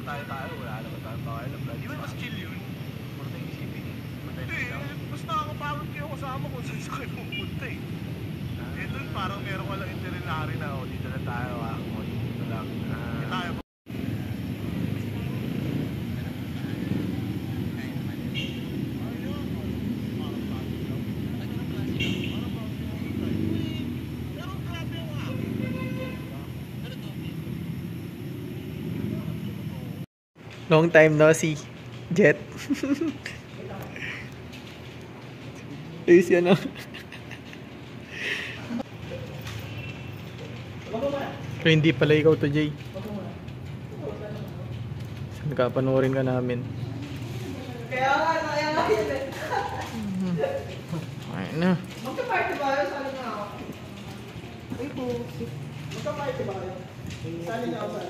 tayo, wala naman tayo pakialam. Di ba mas chill yun? Puro na isipin eh. Hindi, mas nakakapagod kayo kasama kung saan kayo pumunta eh. Eh doon parang meron ka lang itinerary na, o dito na tayo ha, o dito lang. Hindi tayo pa. Long time no see, Jet. Ayos yan ah. So, hindi pala ikaw to, Jay. Saan ka? Panoorin ka namin. Kaya nga yun eh. Ayun na. Magka-party ba yun? Sali na ako. Ay po. Magka-party ba yun? Sali na ako sa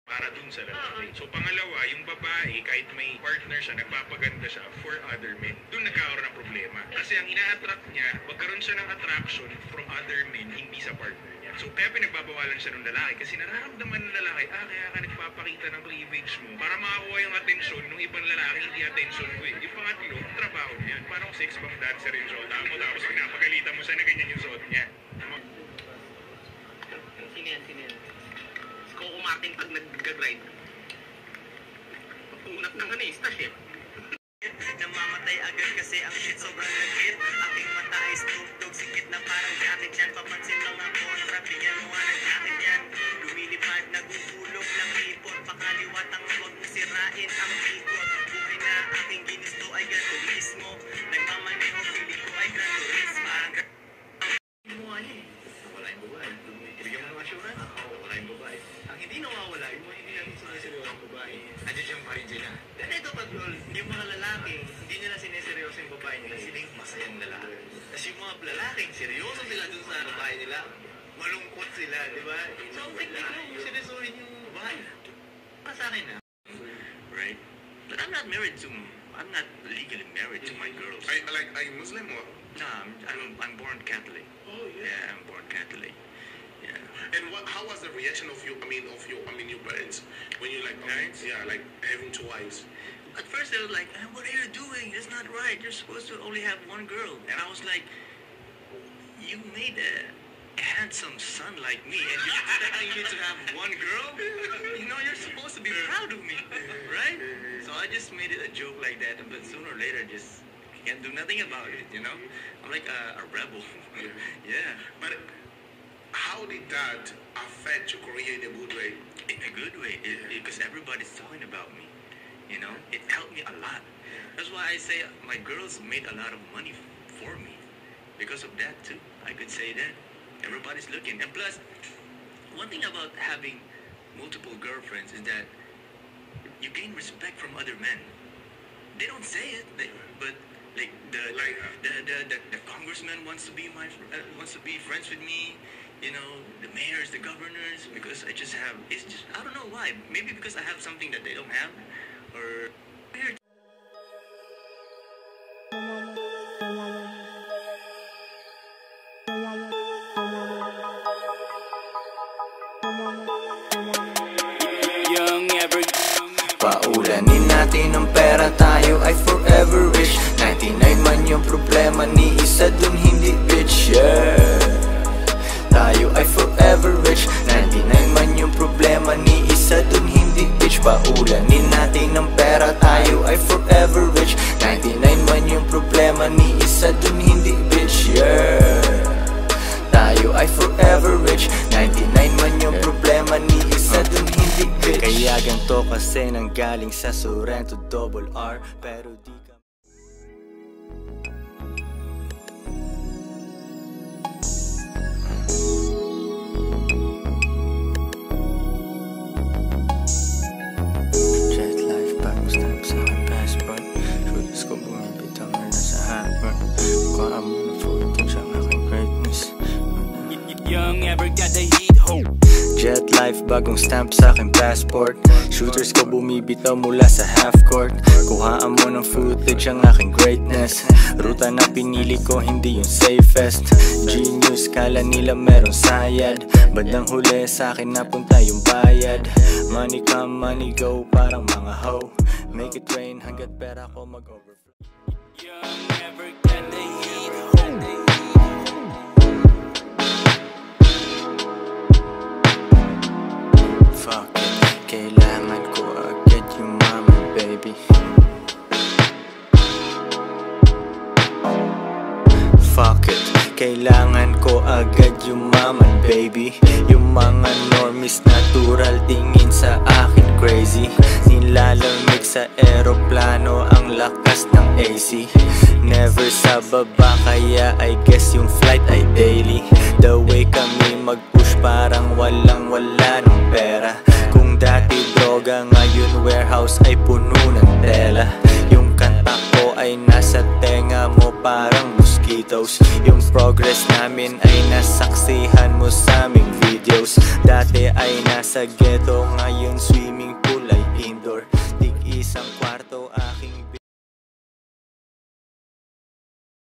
para dun sa lalaki. So pangalawa, yung babae, kahit may partner siya, nagpapaganda siya for other men, dun nagkakaroon ng problema. Kasi ang ina-attract niya, magkaroon siya ng attraction from other men, hindi sa partner niya. So kaya pinagbabawalan siya ng lalaki kasi nararamdaman ng lalaki, kaya ka nagpapakita ng cleavage mo para makakuha yung atensyon ng ibang lalaki, hindi atensyon ko eh. Yung pangatlo, trabaho niya. Parang sex bomb dancer yung suot mo, tapos pinapagalitan mo siya na ganyan yung suot niya. Sino yan? Coco Martin pag nag-grind. Papunat ng stash eh. Namamatay agad kasi ang shit sobrang nag-hit. Aking mata ay stupdog, sikit na parang jacket yan. Papansin lang ang kontra, bigyan mo ng jacket yan. Lumilipad, nagugulog lang ipot. Pakaliwat ang huwag mo sirain ang ikot. Buhay na aking ginusto ay Gran Turismo. Nagmamaneho, feeling ko ay Gran Turismo. Gumawa niya eh. Wala yung babae. Bigyan mo ng assurance. Wala yung babae. Ang hindi nawawala, yung mga hindi natin siniseryoso ang babae. Andiyan siyang pa rin sila. Ganito patrol, yung mga lalaki, hindi nila sineseryoso yung babae nila. Sila yung masayang lalaki. Kasi yung mga lalaki, seryoso sila dun sa babae nila. Malungkot sila, di ba? So, ang technique mo, seryosohin yung babae. Para sa akin na. Right? But I'm not legally married to my girls. Are you Muslim or? No, I'm born Catholic. Oh yeah. I'm born Catholic. Yeah. And how was the reaction of your parents when you like Parents? Yeah, like having two wives. At first they were like, what are you doing? That's not right. You're supposed to only have one girl. And I was like, you made a handsome son like me and you're expecting me to have one girl? You know, you're supposed to be proud of me, right? So I just made it a joke like that, but sooner or later just can't do nothing about it, you know? I'm like a rebel. Yeah. But how did that affect your career in a good way? In a good way, because everybody's talking about me. You know, it helped me a lot. That's why I say my girls made a lot of money for me. Because of that too, I could say that. Everybody's looking. And plus, one thing about having multiple girlfriends is that you gain respect from other men. They don't say it, but like the congressman wants to be friends with me. You know, the mayors, the governors, because I don't know why. Maybe because I have something that they don't have, or weird. Paulanin natin ang pera, tayo ay forever rich. 99 man yung problema, ni isa dun hindi bitch, yeah. Tayo ay forever rich. 99 man yung problema, ni isa dun hindi bitch. Paulanin natin ang pera, tayo ay forever rich. 99 man yung problema, ni isa dun hindi bitch, yeah. Tayo ay forever rich. 99 man yung problema, ni isa dun hindi bitch. Kaya ganito kasi nanggaling sa Sorrento double R, pero di ka Jet life, bagong stamp sa aking passport. Shooters ko bumibitaw na nasa hapon. Kuha mo na footage ang aking greatness. Young ever got the heat, ho. Jet life life, bagong stamp sa aking passport. Shooters ko bumibitaw mula sa half court. Kuhaan mo ng footage ang aking greatness. Ruta na pinili ko, hindi yung safest. Genius, kala nila meron sayad. Bandang huli sa akin napunta yung bayad. Money come, money go, parang mga hoe. Make it rain hanggat pera ko mag-overflow. You're never gonna eat home. Fuck it, kailangan ko agad yung mama, baby. Fuck it, kailangan ko agad yung mama, baby. Yung mga normies natural tingin sa akin crazy. Nilalamig sa eroplano ang lakas ng AC. Never sa baba kaya I guess yung flight ay daily. The way kami mag-push parang walang-wala ng pera. Kung dati droga ngayon warehouse ay puno ng tela. Yung kanta ko ay nasa tenga mo parang mosquitoes. Yung progress namin ay nasaksihan mo sa aming videos. Dati ay nasa ghetto, ngayon swimming pool ay indoor. Tig isang kwarto